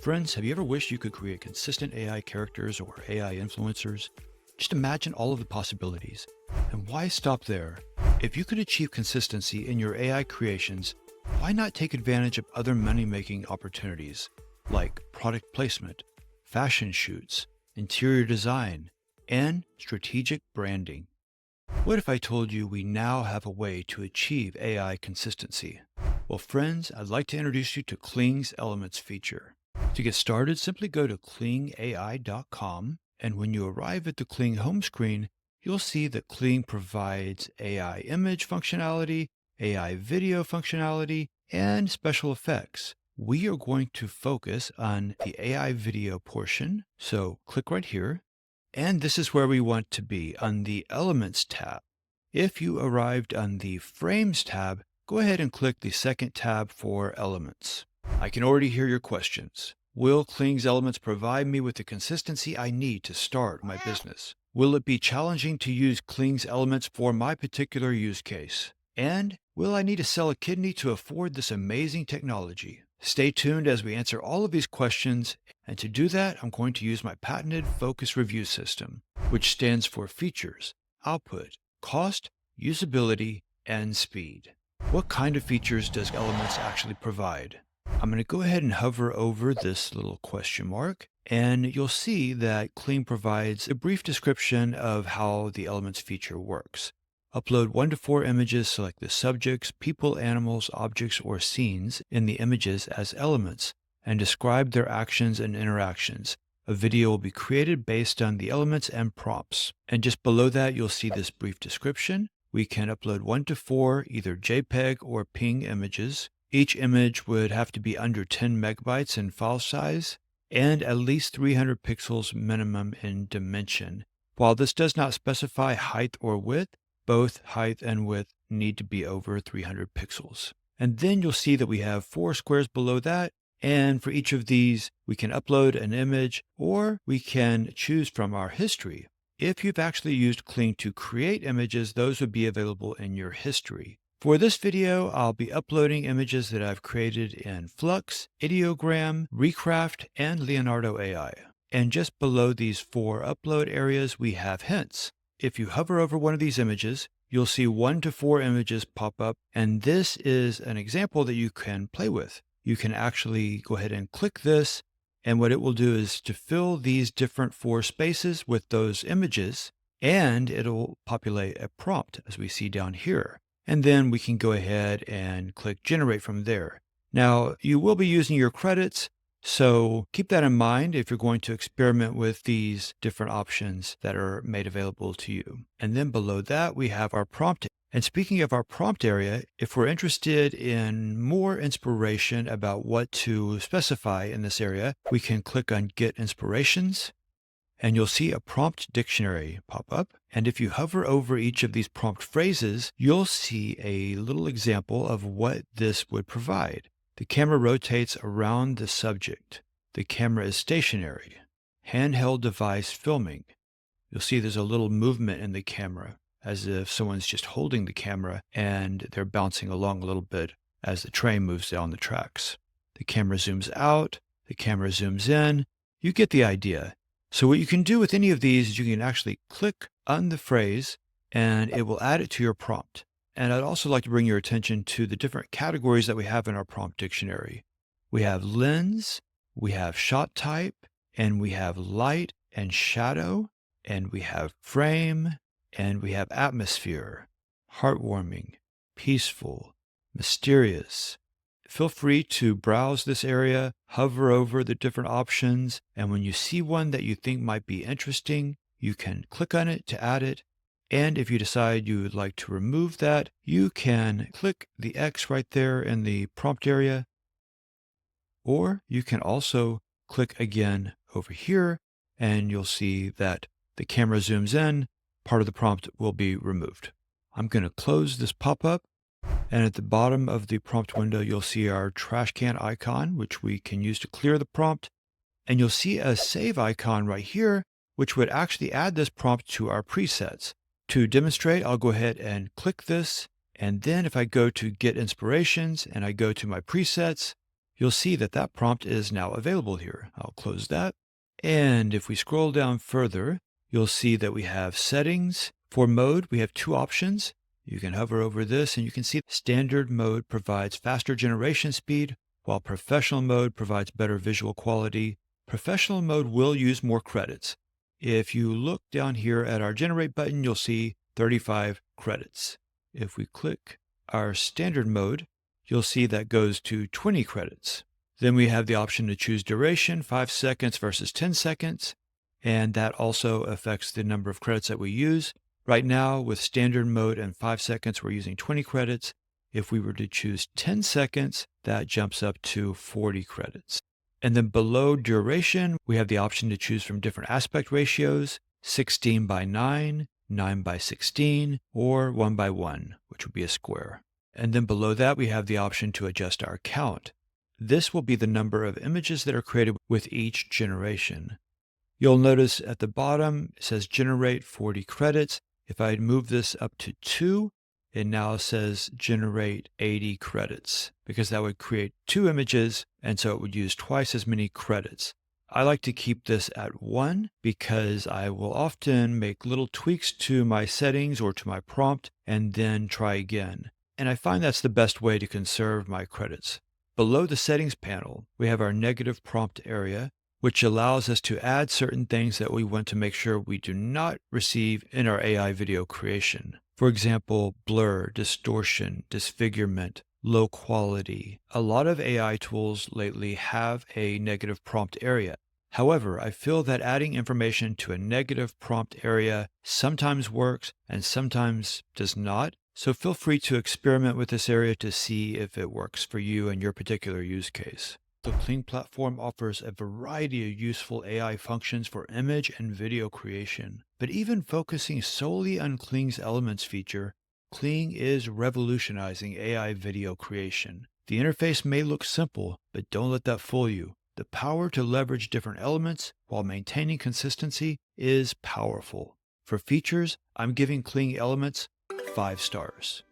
Friends, have you ever wished you could create consistent AI characters or AI influencers? Just imagine all of the possibilities. And why stop there? If you could achieve consistency in your AI creations, why not take advantage of other money-making opportunities like product placement, fashion shoots, interior design, and strategic branding? What if I told you we now have a way to achieve AI consistency? Well, friends, I'd like to introduce you to Kling's Elements feature. To get started, simply go to klingai.com, and when you arrive at the Kling home screen, you'll see that Kling provides AI image functionality, AI video functionality, and special effects. We are going to focus on the AI video portion, so click right here. And this is where we want to be, on the Elements tab. If you arrived on the Frames tab, go ahead and click the second tab for Elements. I can already hear your questions. Will Kling's Elements provide me with the consistency I need to start my business? Will it be challenging to use Kling's Elements for my particular use case? And will I need to sell a kidney to afford this amazing technology? Stay tuned as we answer all of these questions, and to do that, I'm going to use my patented focus review system, which stands for features, output, cost, usability, and speed. What kind of features does Elements actually provide? I'm going to go ahead and hover over this little question mark, and you'll see that Kling provides a brief description of how the Elements feature works. Upload 1 to 4 images, select the subjects, people, animals, objects, or scenes in the images as elements, and describe their actions and interactions. A video will be created based on the elements and prompts. And just below that, you'll see this brief description. We can upload 1 to 4 either JPEG or PNG images. Each image would have to be under 10 megabytes in file size and at least 300 pixels minimum in dimension. While this does not specify height or width, both height and width need to be over 300 pixels. And then you'll see that we have 4 squares below that. And for each of these, we can upload an image or we can choose from our history. If you've actually used Kling to create images, those would be available in your history. For this video, I'll be uploading images that I've created in Flux, Ideogram, Recraft, and Leonardo AI. And just below these 4 upload areas, we have hints. If you hover over one of these images, you'll see 1 to 4 images pop up, and this is an example that you can play with. You can actually go ahead and click this, and what it will do is to fill these different 4 spaces with those images, and it'll populate a prompt as we see down here. And then we can go ahead and click generate from there. Now, you will be using your credits, so keep that in mind if you're going to experiment with these different options that are made available to you. And then below that, we have our prompt. And speaking of our prompt area, if we're interested in more inspiration about what to specify in this area, we can click on Get Inspirations, and you'll see a prompt dictionary pop up. And if you hover over each of these prompt phrases, you'll see a little example of what this would provide. The camera rotates around the subject. The camera is stationary. Handheld device filming. You'll see there's a little movement in the camera, as if someone's just holding the camera and they're bouncing along a little bit as the train moves down the tracks. The camera zooms out. The camera zooms in. You get the idea. So what you can do with any of these is you can actually click on the phrase and it will add it to your prompt. And I'd also like to bring your attention to the different categories that we have in our prompt dictionary. We have lens, we have shot type, and we have light and shadow, and we have frame, and we have atmosphere, heartwarming, peaceful, mysterious. Feel free to browse this area, hover over the different options, and when you see one that you think might be interesting, you can click on it to add it. And if you decide you would like to remove that, you can click the X right there in the prompt area, or you can also click again over here, and you'll see that the camera zooms in, part of the prompt will be removed. I'm going to close this pop-up. And at the bottom of the prompt window, you'll see our trash can icon, which we can use to clear the prompt. And you'll see a save icon right here, which would actually add this prompt to our presets. To demonstrate, I'll go ahead and click this. And then if I go to Get Inspirations and I go to my presets, you'll see that that prompt is now available here. I'll close that. And if we scroll down further, you'll see that we have settings. For mode, we have two options. You can hover over this and you can see standard mode provides faster generation speed, while professional mode provides better visual quality. Professional mode will use more credits. If you look down here at our generate button, you'll see 35 credits. If we click our standard mode, you'll see that goes to 20 credits. Then we have the option to choose duration, 5 seconds versus 10 seconds, and that also affects the number of credits that we use. Right now, with standard mode and 5 seconds, we're using 20 credits. If we were to choose 10 seconds, that jumps up to 40 credits. And then below duration, we have the option to choose from different aspect ratios, 16 by 9, 9 by 16, or 1 by 1, which would be a square. And then below that, we have the option to adjust our count. This will be the number of images that are created with each generation. You'll notice at the bottom, it says generate 40 credits. If I move this up to 2, it now says generate 80 credits because that would create 2 images, and so it would use twice as many credits. I like to keep this at 1 because I will often make little tweaks to my settings or to my prompt and then try again. And I find that's the best way to conserve my credits. Below the settings panel, we have our negative prompt area, which allows us to add certain things that we want to make sure we do not receive in our AI video creation. For example, blur, distortion, disfigurement, low quality. A lot of AI tools lately have a negative prompt area. However, I feel that adding information to a negative prompt area sometimes works and sometimes does not. So feel free to experiment with this area to see if it works for you and your particular use case. The Kling platform offers a variety of useful AI functions for image and video creation. But even focusing solely on Kling's Elements feature, Kling is revolutionizing AI video creation. The interface may look simple, but don't let that fool you. The power to leverage different elements while maintaining consistency is powerful. For features, I'm giving Kling Elements 5 stars.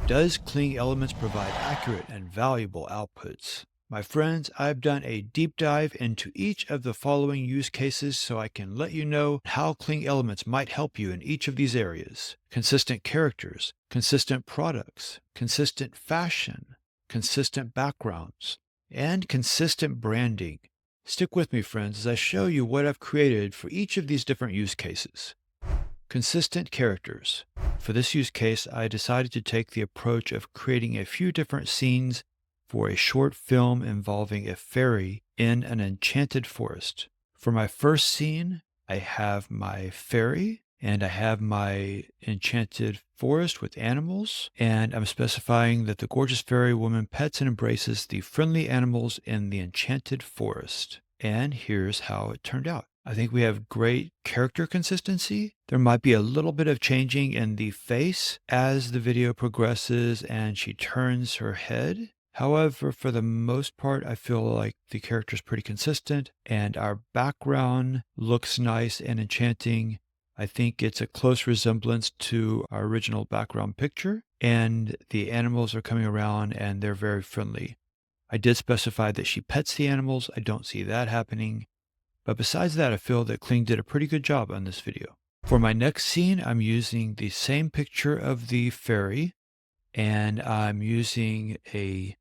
Does Kling Elements provide accurate and valuable outputs? My friends, I've done a deep dive into each of the following use cases so I can let you know how Kling Elements might help you in each of these areas. Consistent characters, consistent products, consistent fashion, consistent backgrounds, and consistent branding. Stick with me, friends, as I show you what I've created for each of these different use cases. Consistent characters. For this use case, I decided to take the approach of creating a few different scenes for a short film involving a fairy in an enchanted forest. For my first scene, I have my fairy and I have my enchanted forest with animals, and I'm specifying that the gorgeous fairy woman pets and embraces the friendly animals in the enchanted forest. And here's how it turned out. I think we have great character consistency. There might be a little bit of changing in the face as the video progresses and she turns her head. However, for the most part, I feel like the character is pretty consistent and our background looks nice and enchanting. I think it's a close resemblance to our original background picture, and the animals are coming around and they're very friendly. I did specify that she pets the animals. I don't see that happening. But besides that, I feel that Kling did a pretty good job on this video. For my next scene, I'm using the same picture of the fairy, and I'm using a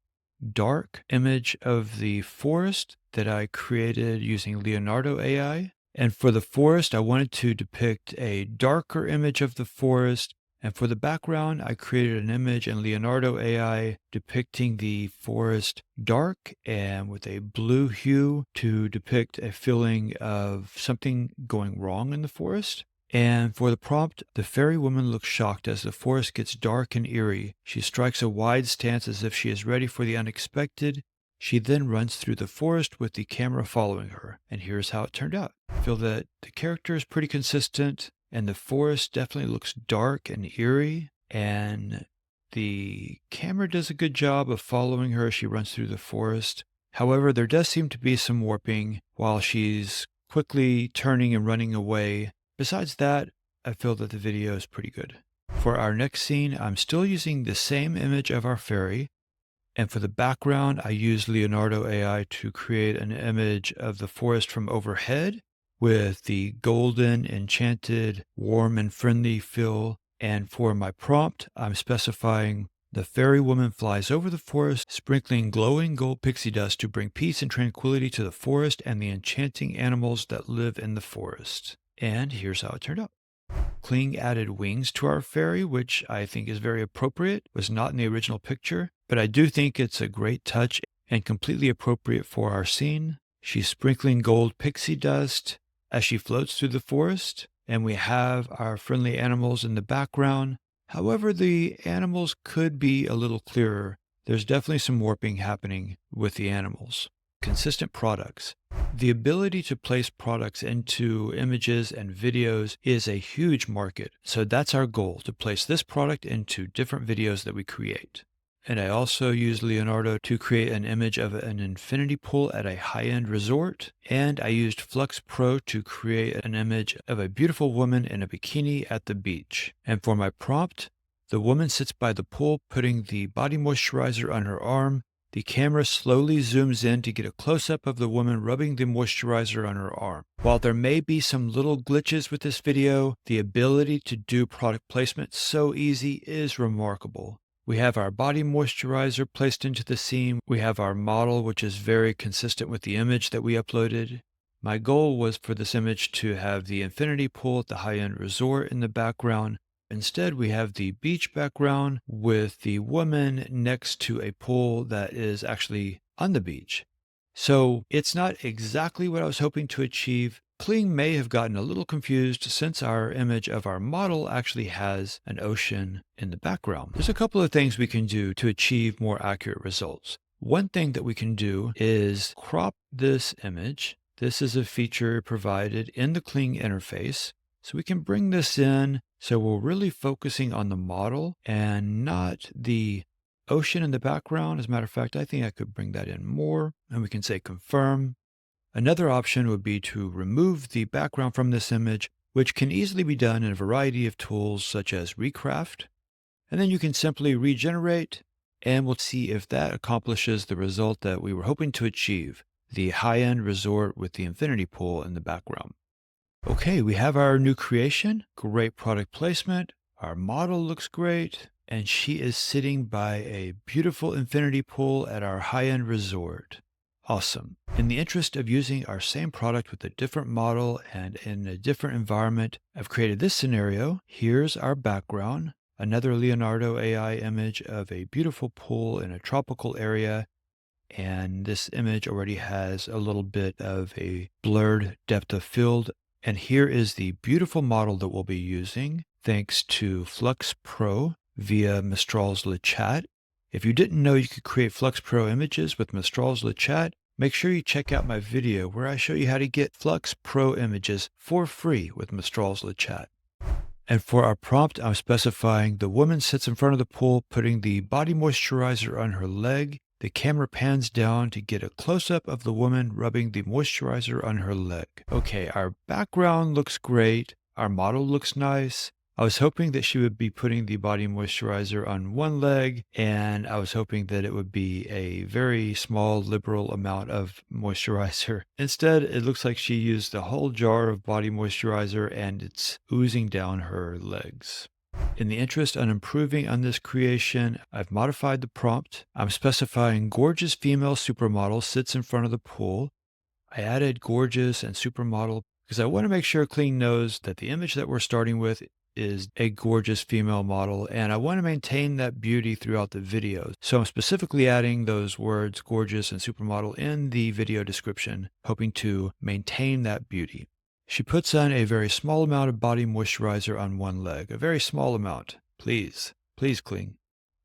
dark image of the forest that I created using Leonardo AI. And for the forest, I wanted to depict a darker image of the forest. And for the background, I created an image in Leonardo AI depicting the forest dark and with a blue hue to depict a feeling of something going wrong in the forest. And for the prompt, the fairy woman looks shocked as the forest gets dark and eerie. She strikes a wide stance as if she is ready for the unexpected. She then runs through the forest with the camera following her. And here's how it turned out. I feel that the character is pretty consistent, and the forest definitely looks dark and eerie, and the camera does a good job of following her as she runs through the forest. However, there does seem to be some warping while she's quickly turning and running away. Besides that, I feel that the video is pretty good. For our next scene, I'm still using the same image of our fairy, And for the background, I used Leonardo AI to create an image of the forest from overhead with the golden, enchanted, warm, and friendly feel. And for my prompt, I'm specifying the fairy woman flies over the forest, sprinkling glowing gold pixie dust to bring peace and tranquility to the forest and the enchanting animals that live in the forest. And here's how it turned out. Kling added wings to our fairy, which I think is very appropriate. It was not in the original picture, but I do think it's a great touch and completely appropriate for our scene. She's sprinkling gold pixie dust as she floats through the forest, and we have our friendly animals in the background. However, the animals could be a little clearer. There's definitely some warping happening with the animals. Consistent products. The ability to place products into images and videos is a huge market. So that's our goal, to place this product into different videos that we create. And I also use Leonardo to create an image of an infinity pool at a high-end resort. And I used Flux Pro to create an image of a beautiful woman in a bikini at the beach. And for my prompt, the woman sits by the pool putting the body moisturizer on her arm. The camera slowly zooms in to get a close-up of the woman rubbing the moisturizer on her arm. While there may be some little glitches with this video, the ability to do product placement so easy is remarkable. We have our body moisturizer placed into the scene. We have our model, which is very consistent with the image that we uploaded. My goal was for this image to have the infinity pool at the high-end resort in the background. Instead, we have the beach background with the woman next to a pool that is actually on the beach. So it's not exactly what I was hoping to achieve. Kling may have gotten a little confused since our image of our model actually has an ocean in the background. There's a couple of things we can do to achieve more accurate results. One thing that we can do is crop this image. This is a feature provided in the Kling interface. So we can bring this in so we're really focusing on the model and not the ocean in the background. As a matter of fact, I think I could bring that in more, and we can say confirm. Another option would be to remove the background from this image, which can easily be done in a variety of tools such as Recraft. And then you can simply regenerate, and we'll see if that accomplishes the result that we were hoping to achieve, the high-end resort with the infinity pool in the background. Okay, we have our new creation, great product placement, our model looks great, and she is sitting by a beautiful infinity pool at our high-end resort. Awesome. In the interest of using our same product with a different model and in a different environment, I've created this scenario. Here's our background, another Leonardo AI image of a beautiful pool in a tropical area. And this image already has a little bit of a blurred depth of field. And here is the beautiful model that we'll be using thanks to Flux Pro via Mistral's LeChat. If you didn't know you could create Flux Pro images with Mistral's LeChat, make sure you check out my video where I show you how to get Flux Pro images for free with Mistral's LeChat. And for our prompt, I'm specifying the woman sits in front of the pool putting the body moisturizer on her leg. The camera pans down to get a close-up of the woman rubbing the moisturizer on her leg. Okay, our background looks great. Our model looks nice. I was hoping that she would be putting the body moisturizer on one leg, and I was hoping that it would be a very small, liberal amount of moisturizer. Instead, it looks like she used the whole jar of body moisturizer, and it's oozing down her legs. In the interest of improving on this creation, I've modified the prompt. I'm specifying gorgeous female supermodel sits in front of the pool. I added gorgeous and supermodel because I want to make sure Kling knows that the image that we're starting with is a gorgeous female model, and I want to maintain that beauty throughout the video. So I'm specifically adding those words gorgeous and supermodel in the video description, hoping to maintain that beauty. She puts on a very small amount of body moisturizer on one leg, a very small amount. Please, please, Kling.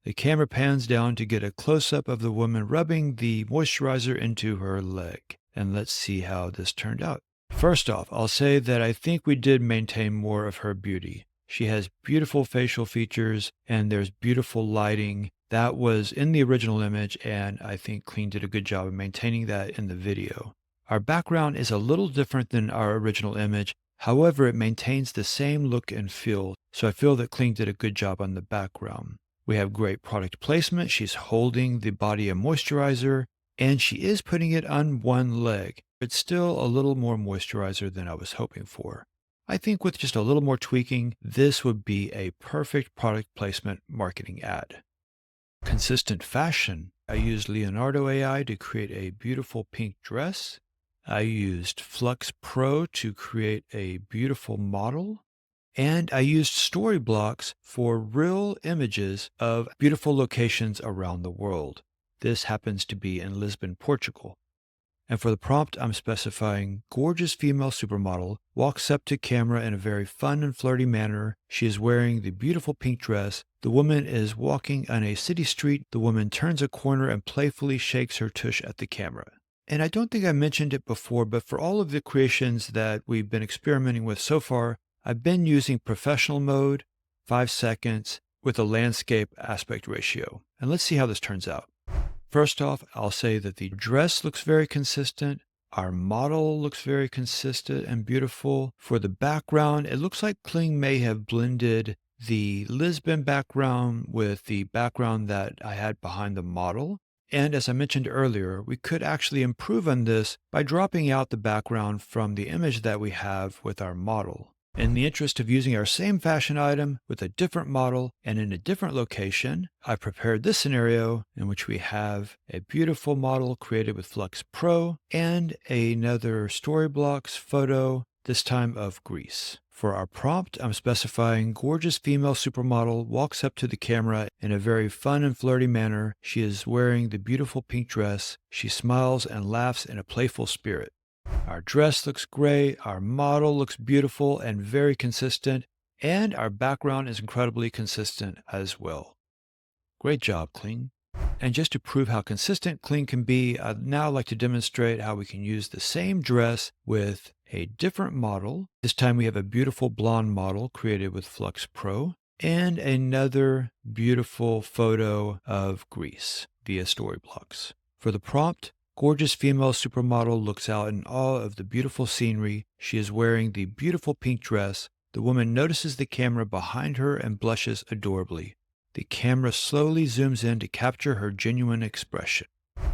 The camera pans down to get a close-up of the woman rubbing the moisturizer into her leg. And let's see how this turned out. First off, I'll say that I think we did maintain more of her beauty. She has beautiful facial features and there's beautiful lighting. That was in the original image, and I think Kling did a good job of maintaining that in the video. Our background is a little different than our original image. However, it maintains the same look and feel, so I feel that Kling did a good job on the background. We have great product placement. She's holding the body of moisturizer, and she is putting it on one leg. It's still a little more moisturizer than I was hoping for. I think with just a little more tweaking, this would be a perfect product placement marketing ad. Consistent fashion. I used Leonardo AI to create a beautiful pink dress. I used Flux Pro to create a beautiful model. And I used story blocks for real images of beautiful locations around the world. This happens to be in Lisbon, Portugal. And for the prompt, I'm specifying gorgeous female supermodel walks up to camera in a very fun and flirty manner. She is wearing the beautiful pink dress. The woman is walking on a city street. The woman turns a corner and playfully shakes her tush at the camera. And I don't think I mentioned it before, but for all of the creations that we've been experimenting with so far, I've been using professional mode, 5 seconds, with a landscape aspect ratio. And let's see how this turns out. First off, I'll say that the dress looks very consistent. Our model looks very consistent and beautiful. For the background, it looks like Kling may have blended the Lisbon background with the background that I had behind the model. And as I mentioned earlier, we could actually improve on this by dropping out the background from the image that we have with our model. In the interest of using our same fashion item with a different model and in a different location, I prepared this scenario in which we have a beautiful model created with Flux Pro and another Storyblocks photo, this time of Greece. For our prompt, I'm specifying gorgeous female supermodel walks up to the camera in a very fun and flirty manner. She is wearing the beautiful pink dress. She smiles and laughs in a playful spirit. Our dress looks great, our model looks beautiful and very consistent, and our background is incredibly consistent as well. Great job, Kling. And just to prove how consistent Kling can be, I'd now like to demonstrate how we can use the same dress with a different model. This time we have a beautiful blonde model created with Flux Pro and another beautiful photo of Greece via Storyblocks. For the prompt, gorgeous female supermodel looks out in awe of the beautiful scenery. She is wearing the beautiful pink dress. The woman notices the camera behind her and blushes adorably. The camera slowly zooms in to capture her genuine expression.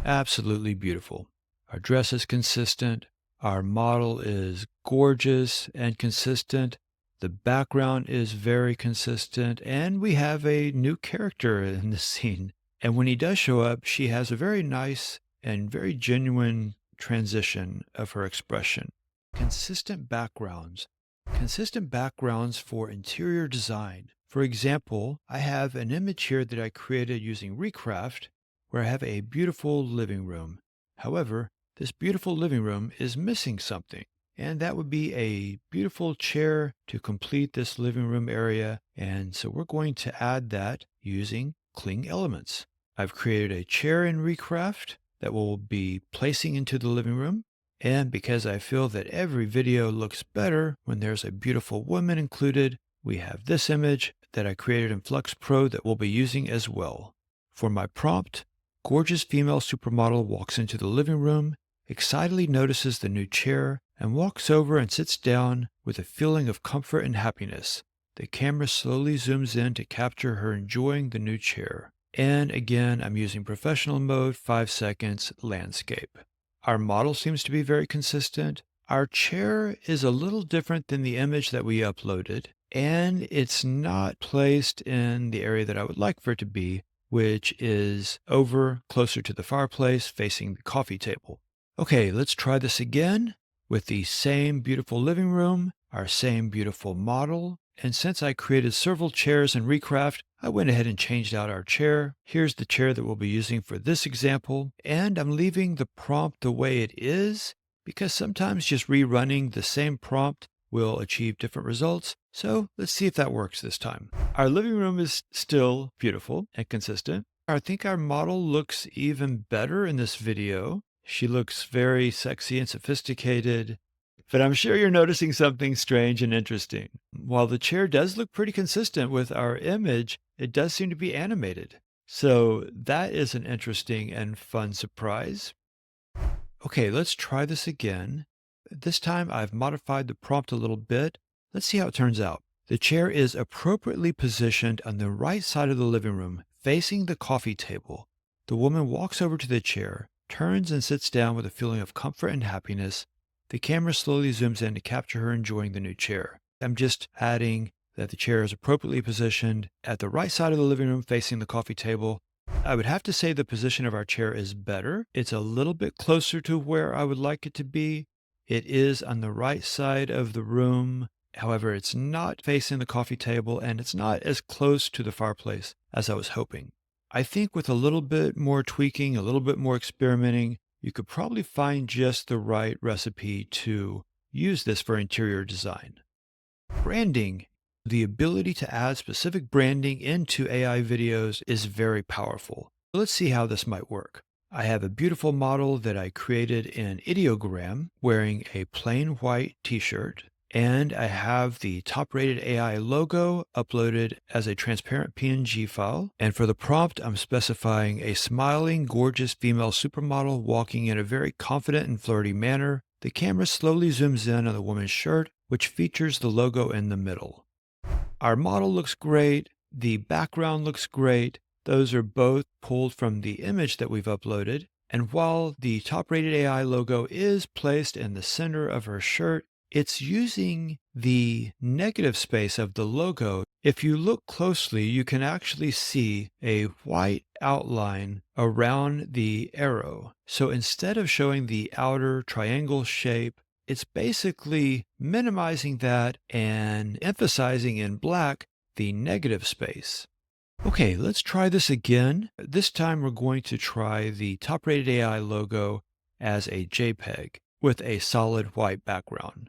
Absolutely beautiful. Our dress is consistent. Our model is gorgeous and consistent. The background is very consistent. And we have a new character in the scene. And when he does show up, she has a very nice and very genuine transition of her expression. Consistent backgrounds. Consistent backgrounds for interior design. For example, I have an image here that I created using Recraft where I have a beautiful living room. However, this beautiful living room is missing something, and that would be a beautiful chair to complete this living room area. And so we're going to add that using Kling Elements. I've created a chair in Recraft that we'll be placing into the living room. And because I feel that every video looks better when there's a beautiful woman included, we have this image that I created in Flux Pro that we'll be using as well. For my prompt, gorgeous female supermodel walks into the living room, excitedly notices the new chair, and walks over and sits down with a feeling of comfort and happiness. The camera slowly zooms in to capture her enjoying the new chair. And again, I'm using professional mode, 5 seconds, landscape. Our model seems to be very consistent. Our chair is a little different than the image that we uploaded, and it's not placed in the area that I would like for it to be, which is over closer to the fireplace facing the coffee table. Okay, let's try this again with the same beautiful living room, our same beautiful model. And since I created several chairs in Recraft, I went ahead and changed out our chair. Here's the chair that we'll be using for this example. And I'm leaving the prompt the way it is because sometimes just rerunning the same prompt will achieve different results. So let's see if that works this time. Our living room is still beautiful and consistent. I think our model looks even better in this video. She looks very sexy and sophisticated. But I'm sure you're noticing something strange and interesting. While the chair does look pretty consistent with our image, it does seem to be animated. So that is an interesting and fun surprise. Okay, let's try this again. This time I've modified the prompt a little bit. Let's see how it turns out. The chair is appropriately positioned on the right side of the living room, facing the coffee table. The woman walks over to the chair, turns and sits down with a feeling of comfort and happiness. The camera slowly zooms in to capture her enjoying the new chair. I'm just adding that the chair is appropriately positioned at the right side of the living room facing the coffee table. I would have to say the position of our chair is better. It's a little bit closer to where I would like it to be. It is on the right side of the room. However, it's not facing the coffee table and it's not as close to the fireplace as I was hoping. I think with a little bit more tweaking, a little bit more experimenting, you could probably find just the right recipe to use this for interior design. Branding. The ability to add specific branding into AI videos is very powerful. Let's see how this might work. I have a beautiful model that I created in ideogram wearing a plain white t-shirt, and I have the top-rated AI logo uploaded as a transparent PNG file. And for the prompt, I'm specifying a smiling, gorgeous female supermodel walking in a very confident and flirty manner. The camera slowly zooms in on the woman's shirt, which features the logo in the middle. Our model looks great. The background looks great. Those are both pulled from the image that we've uploaded. And while the top-rated AI logo is placed in the center of her shirt, it's using the negative space of the logo. If you look closely, you can actually see a white outline around the arrow. So instead of showing the outer triangle shape, it's basically minimizing that and emphasizing in black the negative space. Okay, let's try this again. This time we're going to try the top-rated AI logo as a JPEG with a solid white background.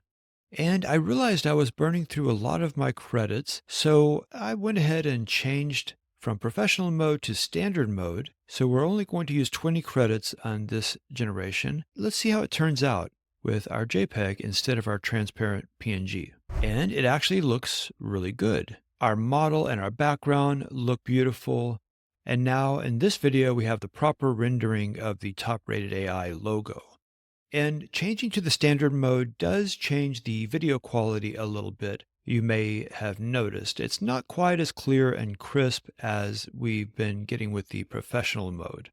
And I realized I was burning through a lot of my credits, so I went ahead and changed from professional mode to standard mode. So we're only going to use 20 credits on this generation. Let's see how it turns out with our JPEG instead of our transparent PNG. And it actually looks really good. Our model and our background look beautiful. And now in this video, we have the proper rendering of the top-rated AI logo. And changing to the standard mode does change the video quality a little bit. You may have noticed it's not quite as clear and crisp as we've been getting with the professional mode.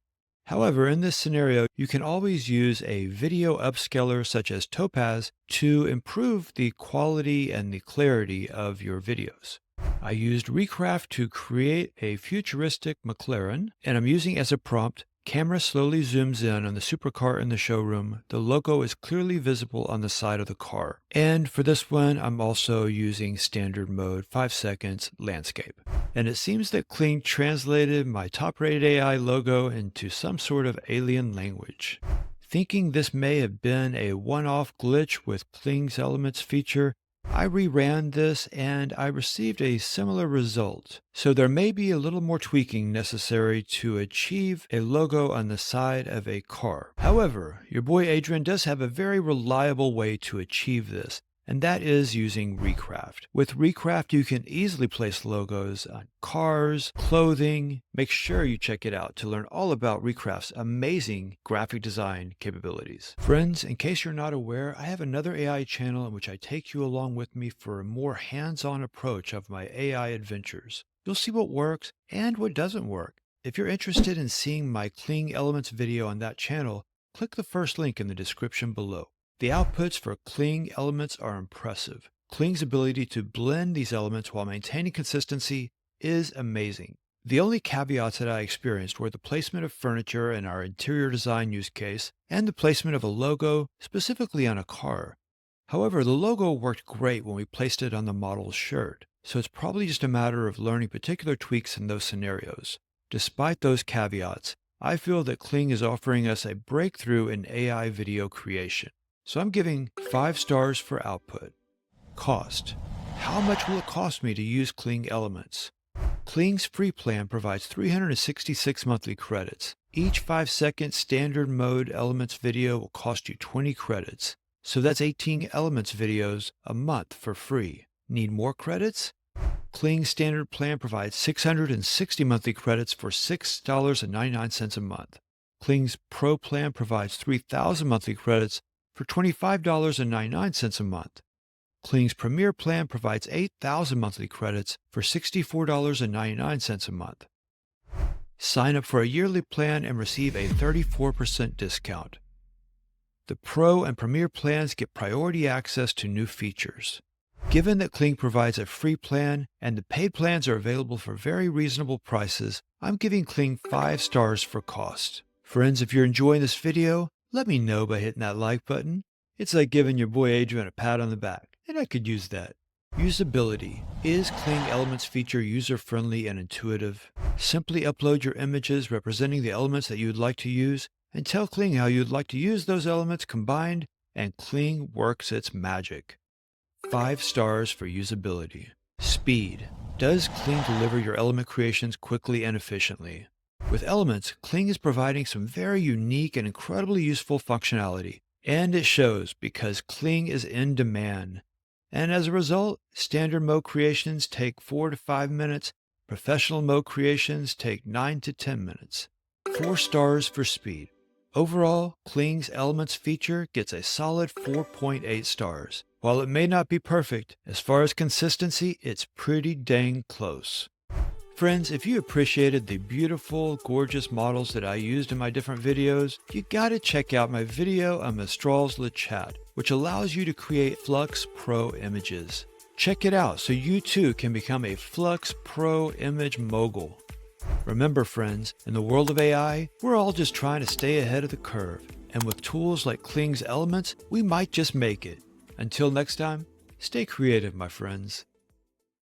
However, in this scenario, you can always use a video upscaler such as Topaz to improve the quality and the clarity of your videos. I used Recraft to create a futuristic McLaren, and I'm using as a prompt, camera slowly zooms in on the supercar in the showroom. The logo is clearly visible on the side of the car. And for this one, I'm also using standard mode, 5 seconds, landscape. And it seems that Kling translated my top-rated AI logo into some sort of alien language. Thinking this may have been a one-off glitch with Kling's Elements feature, I reran this and I received a similar result. So there may be a little more tweaking necessary to achieve a logo on the side of a car. However, your boy Adrian does have a very reliable way to achieve this, and that is using Recraft. With Recraft, you can easily place logos on cars, clothing. Make sure you check it out to learn all about Recraft's amazing graphic design capabilities. Friends, in case you're not aware, I have another AI channel in which I take you along with me for a more hands-on approach of my AI adventures. You'll see what works and what doesn't work. If you're interested in seeing my Kling Elements video on that channel, click the first link in the description below. The outputs for Kling Elements are impressive. Kling's ability to blend these elements while maintaining consistency is amazing. The only caveats that I experienced were the placement of furniture in our interior design use case and the placement of a logo specifically on a car. However, the logo worked great when we placed it on the model's shirt, so it's probably just a matter of learning particular tweaks in those scenarios. Despite those caveats, I feel that Kling is offering us a breakthrough in AI video creation. So I'm giving 5 stars for output. Cost. How much will it cost me to use Kling Elements? Kling's free plan provides 366 monthly credits. Each 5-second standard mode Elements video will cost you 20 credits. So that's 18 Elements videos a month for free. Need more credits? Kling's standard plan provides 660 monthly credits for $6.99 a month. Kling's Pro plan provides 3,000 monthly credits for $25.99 a month. Kling's Premier plan provides 8,000 monthly credits for $64.99 a month. Sign up for a yearly plan and receive a 34% discount. The Pro and Premier plans get priority access to new features. Given that Kling provides a free plan and the paid plans are available for very reasonable prices, I'm giving Kling 5 stars for cost. Friends, if you're enjoying this video, let me know by hitting that like button. It's like giving your boy Adrian a pat on the back, and I could use that. Usability. Is Kling Elements Feature user-friendly and intuitive? Simply upload your images representing the elements that you would like to use, and tell Kling how you'd like to use those elements combined, and Kling works its magic. 5 stars for usability. Speed. Does Kling deliver your element creations quickly and efficiently? With Elements, Kling is providing some very unique and incredibly useful functionality, and it shows because Kling is in demand. And as a result, standard mode creations take 4 to 5 minutes, professional mode creations take 9 to 10 minutes. 4 stars for speed. Overall, Kling's Elements feature gets a solid 4.8 stars. While it may not be perfect, as far as consistency, it's pretty dang close. Friends, if you appreciated the beautiful, gorgeous models that I used in my different videos, you gotta check out my video on Mistral's Le Chat, which allows you to create Flux Pro images. Check it out so you too can become a Flux Pro image mogul. Remember friends, in the world of AI, we're all just trying to stay ahead of the curve, and with tools like Kling's Elements, we might just make it. Until next time, stay creative, my friends.